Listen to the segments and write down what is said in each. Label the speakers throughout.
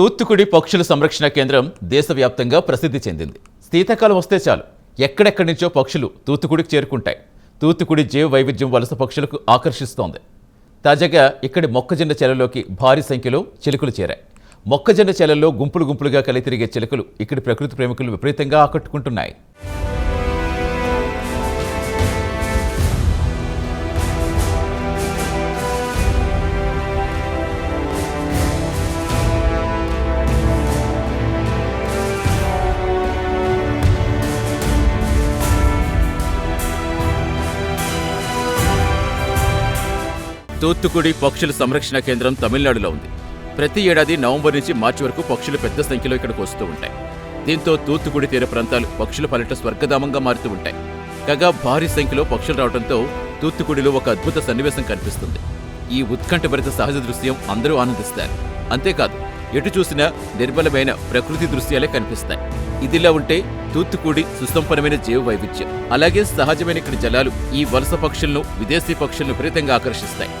Speaker 1: తూత్తుకుడి పక్షుల సంరక్షణ కేంద్రం దేశవ్యాప్తంగా ప్రసిద్ధి చెందింది. శీతాకాలం వస్తే చాలు ఎక్కడెక్కడి నుంచో పక్షులు తూత్తుకుడికి చేరుకుంటాయి. తూత్తుకుడి జీవ వైవిధ్యం వలస పక్షులకు ఆకర్షిస్తోంది. తాజాగా ఇక్కడి మొక్కజొన్న చేలలోకి భారీ సంఖ్యలో చిలుకలు చేరాయి. మొక్కజొన్న చేలల్లో గుంపులు గుంపులుగా కలితిరిగే చిలుకలు ఇక్కడి ప్రకృతి ప్రేమికులు విపరీతంగా ఆకట్టుకుంటున్నాయి. తూత్తుకుడి పక్షుల సంరక్షణ కేంద్రం తమిళనాడులో ఉంది. ప్రతి ఏడాది నవంబర్ నుంచి మార్చి వరకు పక్షులు పెద్ద సంఖ్యలో ఇక్కడికి వస్తూ ఉంటాయి. దీంతో తూత్తుకుడి తీర ప్రాంతాలు పక్షుల పర్యటన స్వర్గధామంగా మారుతూ ఉంటాయి. కాగా భారీ సంఖ్యలో పక్షులు రావడంతో తూత్తుకుడిలో ఒక అద్భుత సన్నివేశం కనిపిస్తుంది. ఈ ఉత్కంఠభరిత సహజ దృశ్యం అందరూ ఆనందిస్తారు. అంతేకాదు, ఎటు చూసినా నిర్మలమైన ప్రకృతి దృశ్యాలే కనిపిస్తాయి. ఇదిలా ఉంటే తూత్తుకుడి సుసంపన్నమైన జీవ వైవిధ్యం, అలాగే సహజమైన ఇక్కడి జలాలు ఈ వలస పక్షులను, విదేశీ పక్షులను విపరీతంగా ఆకర్షిస్తాయి.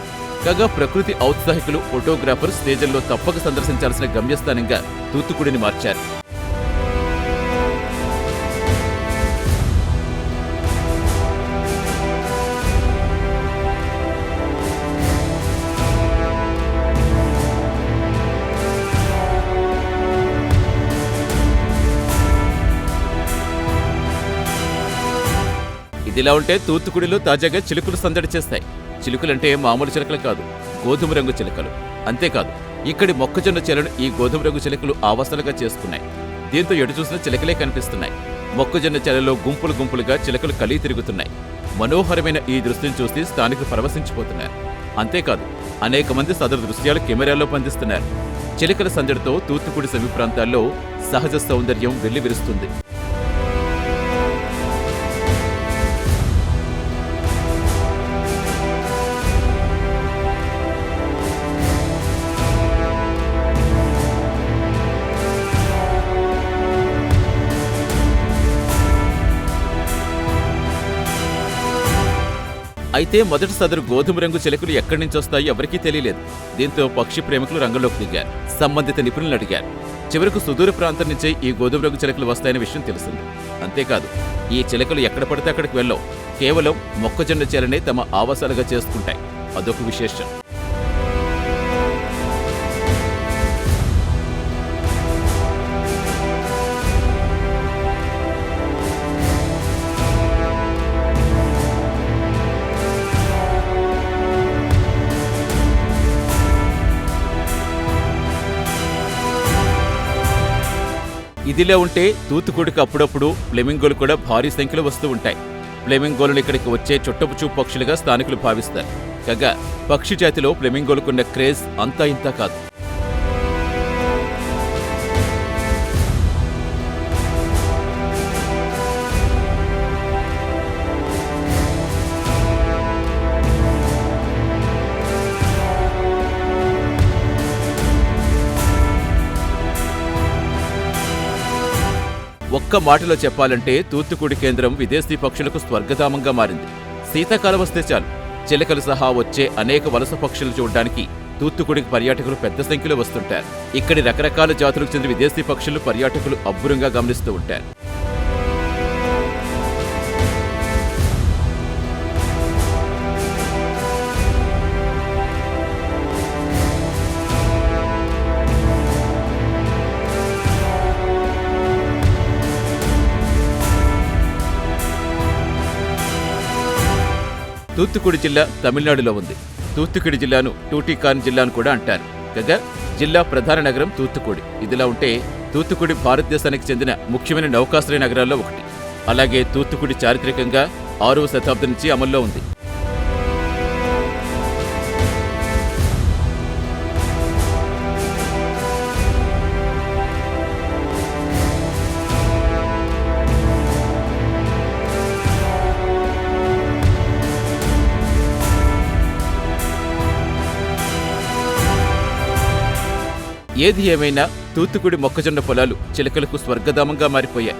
Speaker 1: కాగా ప్రకృతి ఔత్సాహికులు, ఫోటోగ్రాఫర్స్ స్టేజల్లో తప్పక సందర్శించాల్సిన గమ్యస్థానంగా తూత్తుకుడిని మార్చారు. ఇదిలా ఉంటే తూత్తుకుడిలో తాజాగా చిలుకలు సందడి చేస్తాయి. చిలుకలంటే మామూలు చిలుకలు కాదు, గోధుమ రంగు చిలుకలు. అంతేకాదు, ఇక్కడి మొక్కజొన్న చేలను ఈ గోధుమ రంగు చిలుకలు ఆవాసాలుగా చేసుకున్నాయి. దీంతో ఎటు చూసిన చిలుకలే కనిపిస్తున్నాయి. మొక్కజొన్న చేలలో గుంపులు గుంపులుగా చిలుకలు కలిగి తిరుగుతున్నాయి. మనోహరమైన ఈ దృశ్యం చూసి స్థానికులు పరవశించిపోతున్నారు. అంతేకాదు, అనేక మంది సదరు దృశ్యాలు కెమెరాల్లో బంధిస్తున్నారు. చిలుకల సందడితో తూత్తుకుడి సమీప ప్రాంతాల్లో సహజ సౌందర్యం వెల్లివిరుస్తుంది. అయితే మొదటి సదరు గోధుమ రంగు చిలుకలు ఎక్కడి నుంచి వస్తాయో ఎవరికీ తెలియలేదు. దీంతో పక్షి ప్రేమికులు రంగంలోకి దిగారు. సంబంధిత నిపుణులను అడిగారు. చివరకు సుదూర ప్రాంతం నుంచే ఈ గోధుమ రంగు చిలుకలు వస్తాయనే విషయం తెలిసింది. అంతేకాదు, ఈ చిలుకలు ఎక్కడ పడితే అక్కడికి వెళ్ళవు. కేవలం మొక్కజొన్న చేలనే తమ ఆవాసాలుగా చేసుకుంటాయి. అదొక విశేషం. ఇదిలా ఉంటే తూత్తుకుడికి అప్పుడప్పుడు ఫ్లెమింగోలు కూడా భారీ సంఖ్యలో వస్తూ ఉంటాయి. ఫ్లెమింగోలను ఇక్కడికి వచ్చే చుట్టపు చూపు పక్షులుగా స్థానికులు భావిస్తారు. కాగా పక్షి జాతిలో ఫ్లెమింగోలకున్న క్రేజ్ అంతా ఇంతా కాదు. ఒక్క మాటలో చెప్పాలంటే తూత్తుకుడి కేంద్రం విదేశీ పక్షులకు స్వర్గధామంగా మారింది. శీతాకాలం వస్తే చాలు చిలకలు సహా వచ్చే అనేక వలస పక్షులు చూడడానికి తూత్తుకుడికి పర్యాటకులు పెద్ద సంఖ్యలో వస్తుంటారు. ఇక్కడి రకరకాల జాతులకు చెందిన విదేశీ పక్షులు పర్యాటకులు అబ్బురంగా గమనిస్తూ ఉంటారు. తూత్తుకుడి జిల్లా తమిళనాడులో ఉంది. తూత్తుకుడి జిల్లాను టూటికాన్ జిల్లాను కూడా అంటారు. కాగా జిల్లా ప్రధాన నగరం తూత్తుకుడి. ఇదిలా ఉంటే తూత్తుకుడి భారతదేశానికి చెందిన ముఖ్యమైన నౌకాశ్రయ నగరాల్లో ఒకటి. అలాగే తూత్తుకుడి చారిత్రకంగా 6వ శతాబ్దం నుంచి అమల్లో ఉంది. ఏది ఏమైనా తూత్తుకుడి మొక్కజొన్న పొలాలు చిలుకలకు స్వర్గధామంగా మారిపోయాయి.